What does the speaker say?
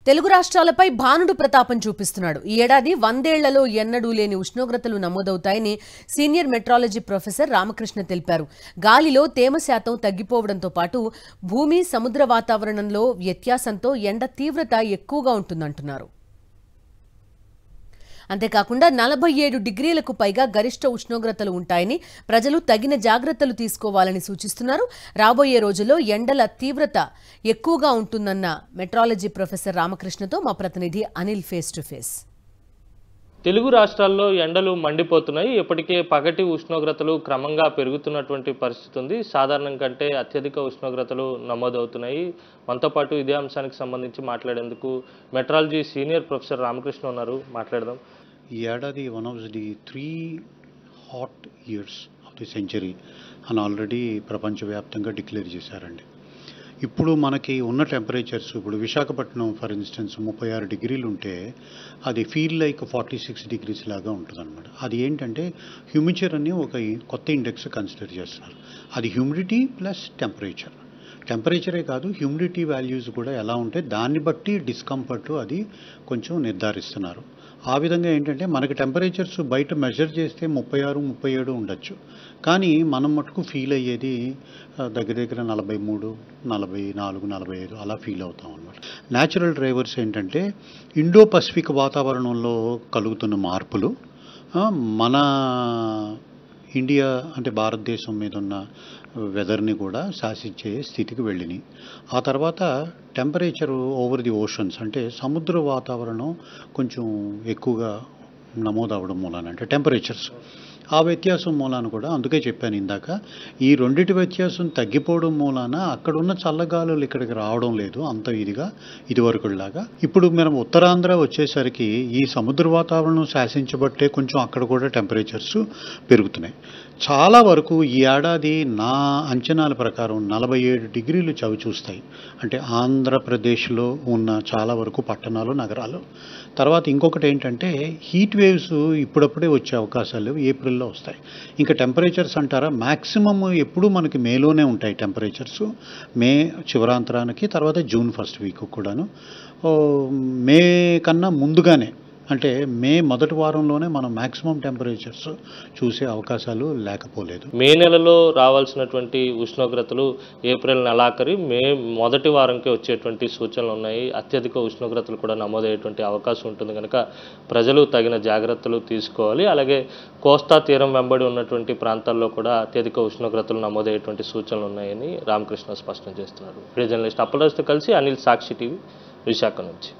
తెలుగు రాష్ట్రాలపై భానుడు ప్రతాపం చూపిస్తున్నాడు. ఈ ఏడాది 100 ఏళ్లలో ఎన్నడూ లేని ఉష్ణోగ్రతలు నమోదవుతాయని సీనియర్ మెట్రాలజీ ప్రొఫెసర్ రామకృష్ణ తెలిపారు. గాలిలో తేమ శాతం తగ్గిపోవడంతో పాటు భూమి సముద్ర వాతావరణంలో వ్యత్యాసంతో ఎండ తీవ్రత ఎక్కువగా ఉంటుందంటున్నారు. అంతేకాకుండా 47 డిగ్రీలకు పైగా గరిష్ట ఉష్ణోగ్రతలు ఉంటాయని ప్రజలు తగిన జాగ్రత్తలు తీసుకోవాలని సూచిస్తున్నారు. రాబోయే రోజుల్లో ఎండల తీవ్రత ఎక్కువగా ఉంటుందన్న మెట్రాలజీ ప్రొఫెసర్ రామకృష్ణతో మా ప్రతినిధి Anil face to face. Telugu రాష్ట్రాల్లో ఎండలు మండిపోతున్నాయి. ఇప్పటికే పగటి ఉష్ణోగ్రతలు క్రమంగా పెరుగుతున్నటువంటి పరిస్థితి ఉంది. సాధారణం కంటే అత్యధిక ఉష్ణోగ్రతలు నమోదవుతున్నాయి. మనతో పాటు ఇదే అంశానికి సంబంధించి మాట్లాడేందుకు మెట్రాలజీ సీనియర్ ప్రొఫెసర్ రామకృష్ణ ఉన్నారు. మాట్లాడదాం. ఈ ఏడాది one of the 3 hot years of the century అని ఆల్రెడీ ప్రపంచవ్యాప్తంగా డిక్లేర్ చేశారండి. ఇప్పుడు మనకి ఉన్న టెంపరేచర్స్ ఇప్పుడు విశాఖపట్నం ఫర్ ఇన్స్టెన్స్ 36 డిగ్రీలు ఉంటే అది ఫీల్ లైక్ 46 డిగ్రీస్ లాగా ఉంటుందన్నమాట. అది ఏంటంటే హ్యూమిచర్ అని ఒక కొత్త ఇండెక్స్ కన్సిడర్ చేస్తున్నారు. అది హ్యూమిడిటీ ప్లస్ టెంపరేచరే కాదు, హ్యూమిడిటీ వాల్యూస్ కూడా ఎలా ఉంటే దాన్ని బట్టి డిస్కంఫర్ట్ అది కొంచెం నిర్ధారిస్తున్నారు. ఆ విధంగా ఏంటంటే మనకి టెంపరేచర్స్ బయట మెజర్ చేస్తే 36, 37 ఉండొచ్చు, కానీ మనం మటుకు ఫీల్ అయ్యేది దగ్గర 43, 44, 45 అలా ఫీల్ అవుతాం అన్నమాట. న్యాచురల్ డ్రైవర్స్ ఏంటంటే ఇండో పసిఫిక్ వాతావరణంలో కలుగుతున్న మార్పులు మన ఇండియా అంటే భారతదేశం మీద ఉన్న వెదర్ని కూడా శాసించే స్థితికి వెళ్ళినాయి. ఆ తర్వాత టెంపరేచరు ఓవర్ ది ఓషన్స్ అంటే సముద్ర వాతావరణం కొంచెం ఎక్కువగా నమోదవడం మూలాన అంటే టెంపరేచర్స్ ఆ వ్యత్యాసం మూలాన కూడా అందుకే చెప్పాను ఇందాక, ఈ రెండిటి వ్యత్యాసం తగ్గిపోవడం మూలాన అక్కడున్న చల్లగాలులు ఇక్కడికి రావడం లేదు అంత ఇదివరకులాగా. ఇప్పుడు మనం ఉత్తరాంధ్ర వచ్చేసరికి ఈ సముద్ర వాతావరణం శాసించబట్టే కొంచెం అక్కడ కూడా టెంపరేచర్స్ పెరుగుతున్నాయి. చాలా వరకు ఈ ఏడాది నా అంచనాల ప్రకారం 47 డిగ్రీలు చవి చూస్తాయి. అంటే ఆంధ్రప్రదేశ్లో ఉన్న చాలా వరకు పట్టణాలు, నగరాలు. తర్వాత ఇంకొకటి ఏంటంటే హీట్ వేవ్స్ ఇప్పుడప్పుడే వచ్చే అవకాశాలు లేవు, ఏప్రిల్లో వస్తాయి. ఇంకా టెంపరేచర్స్ అంటారా మ్యాక్సిమం ఎప్పుడు మనకి మేలోనే ఉంటాయి టెంపరేచర్స్. మే చివరాంతరానికి తర్వాత జూన్ ఫస్ట్ వీక్ కూడాను. మే కన్నా ముందుగానే అంటే మే మొదటి వారంలోనే మనం మ్యాక్సిమం టెంపరేచర్స్ చూసే అవకాశాలు లేకపోలేదు. మే నెలలో రావాల్సినటువంటి ఉష్ణోగ్రతలు ఏప్రిల్ నెలాఖరి మే మొదటి వారంకే వచ్చేటువంటి సూచనలు ఉన్నాయి. అత్యధిక ఉష్ణోగ్రతలు కూడా నమోదయ్యేటువంటి అవకాశం ఉంటుంది కనుక ప్రజలు తగిన జాగ్రత్తలు తీసుకోవాలి. అలాగే కోస్తా తీరం వెంబడి ఉన్నటువంటి ప్రాంతాల్లో కూడా అత్యధిక ఉష్ణోగ్రతలు నమోదయ్యేటువంటి సూచనలు ఉన్నాయని రామకృష్ణ స్పష్టం చేస్తున్నారు. జర్నలిస్ట్ అప్పలరాజుతో కలిసి అనిల్, సాక్షి టీవీ, విశాఖ నుంచి.